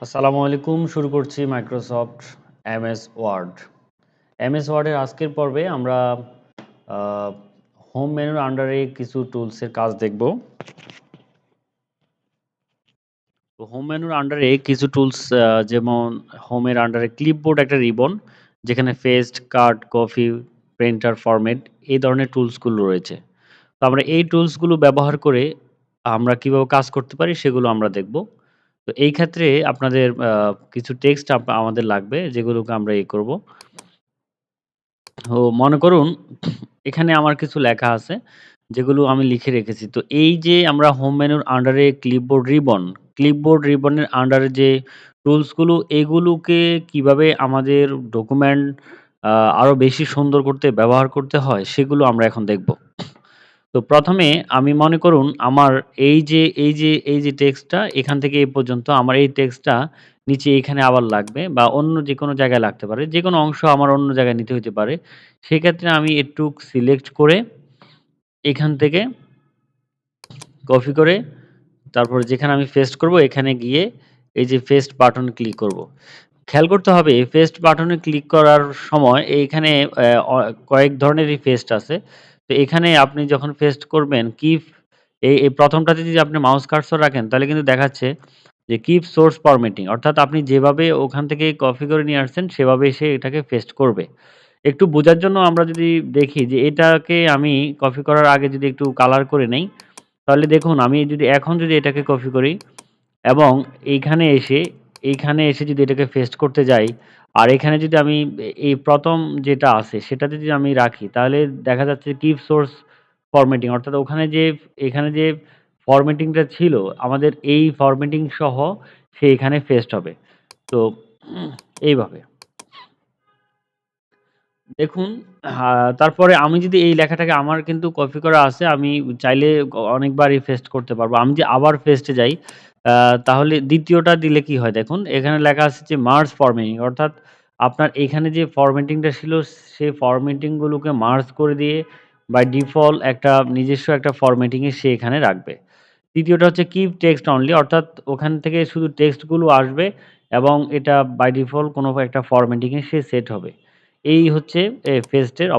আসসালামু আলাইকুম। শুরু করছি মাইক্রোসফট এমএস ওয়ার্ড। এমএস ওয়ার্ডের আজকের পর্বে আমরা হোম মেনুর আন্ডারে কিছু টুলসের কাজ দেখব। তো হোম মেনুর আন্ডারে কিছু টুলস যেমন হোমের আন্ডারে ক্লিপবোর্ড একটা রিবন, যেখানে পেস্ট, কাট, কপি, প্রিন্টার, ফরম্যাট এই ধরনের টুলসগুলো রয়েছে। তো আমরা এই টুলসগুলো ব্যবহার করে আমরা কিভাবে কাজ করতে পারি সেগুলো আমরা দেখব। তো এই ক্ষেত্রে আপনাদের কিছু টেক্সট আমাদের লাগবে, যেগুলোকে আমরা করব। তো মনে করুন এখানে আমার কিছু লেখা আছে, যেগুলো আমি লিখে রেখেছি। তো এই যে আমরা হোম মেনুর আন্ডারে ক্লিপবোর্ড রিবনের আন্ডারে যে টুলসগুলো, এগুলোকে কিভাবে আমাদের ডকুমেন্ট আরো বেশি সুন্দর করতে ব্যবহার করতে হয় সেগুলো আমরা এখন দেখব। তো ১ম এ আমি মনে করুন আমার এই যে টেক্সটটা এখান থেকে এই পর্যন্ত আমার এই টেক্সটটা নিচে এখানে আবার লাগবে বা অন্য যেকোনো জায়গায় লাগতে পারে। যেকোনো অংশ আমার অন্য জায়গায় নিতে হইতে পারে। সেক্ষেত্রে আমি একটু সিলেক্ট করে এখান থেকে কপি করে তারপরে যেখানে আমি পেস্ট করব এখানে গিয়ে এই যে পেস্ট বাটনে ক্লিক করব। খেয়াল করতে হবে পেস্ট বাটনে ক্লিক করার সময় এইখানে কয়েক ধরনেরই পেস্ট আছে। তো এখানে আপনি যখন পেস্ট করবেন এই ১ম টাতে যদি আপনি মাউস কার্সর রাখেন তাহলে কিন্তু দেখাচ্ছে যে কিপ সোর্স ফরম্যাটিং, অর্থাৎ আপনি যেভাবে ওখান থেকে কপি করে নিয়ে আসছেন সেভাবেই সে এটাকে পেস্ট করবে। একটু বোঝার জন্য আমরা যদি দেখি যে এটাকে আমি কপি করার আগে যদি একটু কালার করে নেই, তাহলে দেখুন আমি যদি এখন যদি এটাকে কপি করি এবং এইখানে এসে যদি এটাকে পেস্ট করতে যাই, আর এখানে যদি আমি এই ১ম যেটা আছে সেটাতে যদি আমি রাখি, তাহলে দেখা যাচ্ছে কিপ সোর্স ফরম্যাটিং, অর্থাৎ এখানে যে ফরম্যাটিংটা ছিল আমাদের এই ফরম্যাটিং সহ সে এখানে পেস্ট হবে। তো এইভাবে। দেখুন, তারপরে আমি যদি এই লেখাটাকে আমার কিন্তু কপি করা আছে, আমি চাইলে অনেকবারই পেস্ট করতে পারবো। আমি যে আবার পেস্টে যাই, আ তাহলে ২য় টা দিলে কি হয় দেখুন, এখানে লেখা আছে যে মার্জ ফরম্যাটিং, অর্থাৎ আপনার এখানে যে ফরম্যাটিংটা ছিল সেই ফরম্যাটিং গুলোকে মার্জ করে দিয়ে বাই ডিফল্ট একটা নিজস্ব একটা ফরম্যাটিং এ সে এখানে রাখবে। ৩য় টা হচ্ছে কিপ টেক্সট অনলি, অর্থাৎ ওখান থেকে শুধু টেক্সট গুলো আসবে এবং এটা বাই ডিফল্ট কোনো একটা ফরম্যাটিং এ সে সেট হবে। এই হচ্ছে পেস্টের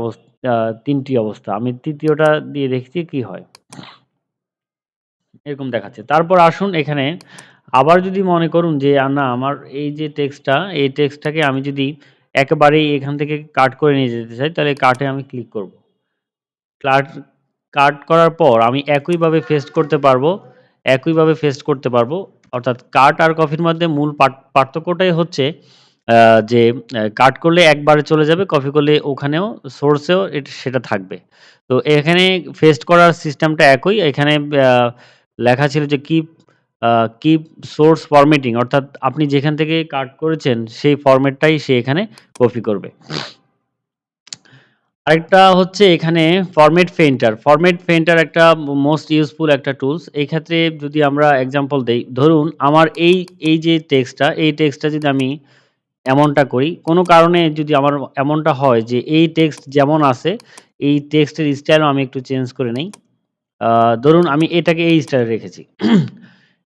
৩ টি অবস্থা। আমি ৩য় টা দিয়ে দেখছি কি হয়। এরকম দেখাচ্ছে। তারপর আসুন এখানে আবার যদি মনে করুন যে না আমার এই যে টেক্সটটা, এই টেক্সটটাকে আমি যদি একেবারেই এখান থেকে কাট করে নিয়ে যেতে চাই, তাহলে কাটে আমি ক্লিক করব। কাট কাট করার পর আমি একইভাবে পেস্ট করতে পারবো। অর্থাৎ কাট আর কপির মধ্যে মূল পার্থক্যটাই হচ্ছে আ যে কাট করলে একবারে চলে যাবে, কপি করলে ওখানেও সোর্সেও সেটা থাকবে। তো এখানে পেস্ট করার সিস্টেমটা একই। এখানে আ লেখা ছিল যে আ কিপ সোর্স ফরম্যাটিং, অর্থাৎ আপনি যেখান থেকে কাট করেছেন সেই ফরম্যাটটাই সে এখানে কপি করবে। আরেকটা হচ্ছে এখানে ফরম্যাট পেইন্টার একটা মোস্ট ইউজফুল একটা টুলস। এই ক্ষেত্রে যদি আমরা এক্সাম্পল দেই, ধরুন আমার এই যে এই টেক্সটটা যদি আমি এমনটা করি, কোনো কারণে যদি আমার এমনটা হয় যে এই টেক্সট যেমন আছে, এই টেক্সটের স্টাইলও আমি একটু চেঞ্জ করে নেই। আ ধরুন আমি এটাকে এই স্টাইলে রেখেছি।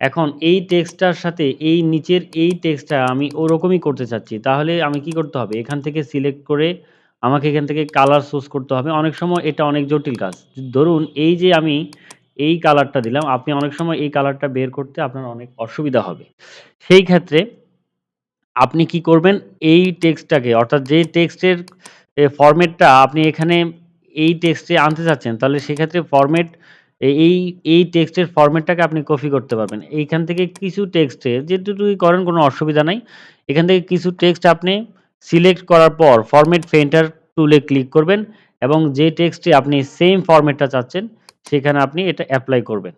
এখন এই টেক্সটটার সাথে এই নিচের এই টেক্সটটা আমি ওরকমই করতে চাচ্ছি। তাহলে আমি কি করতে হবে? এখান থেকে সিলেক্ট করে আমাকে এখান থেকে কালার চুজ করতে হবে। অনেক সময় এটা অনেক জটিল কাজ। ধরুন এই যে আমি এই কালারটা দিলাম, আপনি অনেক সময় এই কালারটা বের করতে আপনার অনেক অসুবিধা হবে। সেই ক্ষেত্রে আপনি কি করবেন? এই টেক্সটটাকে, অর্থাৎ যে টেক্সটের ফরমেটটা আপনি এখানে এই টেক্সটে আনতে চাচ্ছেন, তাহলে সেক্ষেত্রে এ এই এই টেক্সটের ফরমেটটাকে আপনি কপি করতে পারবেন। এইখান থেকে কিছু টেক্সটে যেটুকুই করেন কোনো অসুবিধা নাই। এখান থেকে কিছু টেক্সট আপনি সিলেক্ট করার পর ফরমেট পেইন্টার টুলে ক্লিক করবেন এবং যে টেক্সটে আপনি সেম ফরমেটটা চাচ্ছেন, সেখানে আপনি এটা এপ্লাই করবেন।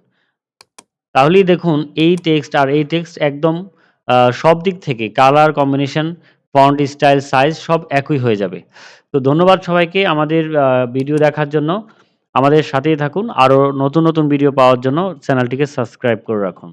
তাহলেই দেখুন এই টেক্সট আর এই টেক্সট একদম সব দিক থেকে colour combination, font style, size সব একই হয়ে যাবে। তো ধন্যবাদ সবাইকে আমাদের ভিডিও দেখার জন্য। আমাদের সাথেই থাকুন। আরো নতুন ভিডিও পাওয়ার জন্য চ্যানেলটিকে সাবস্ক্রাইব করে রাখুন।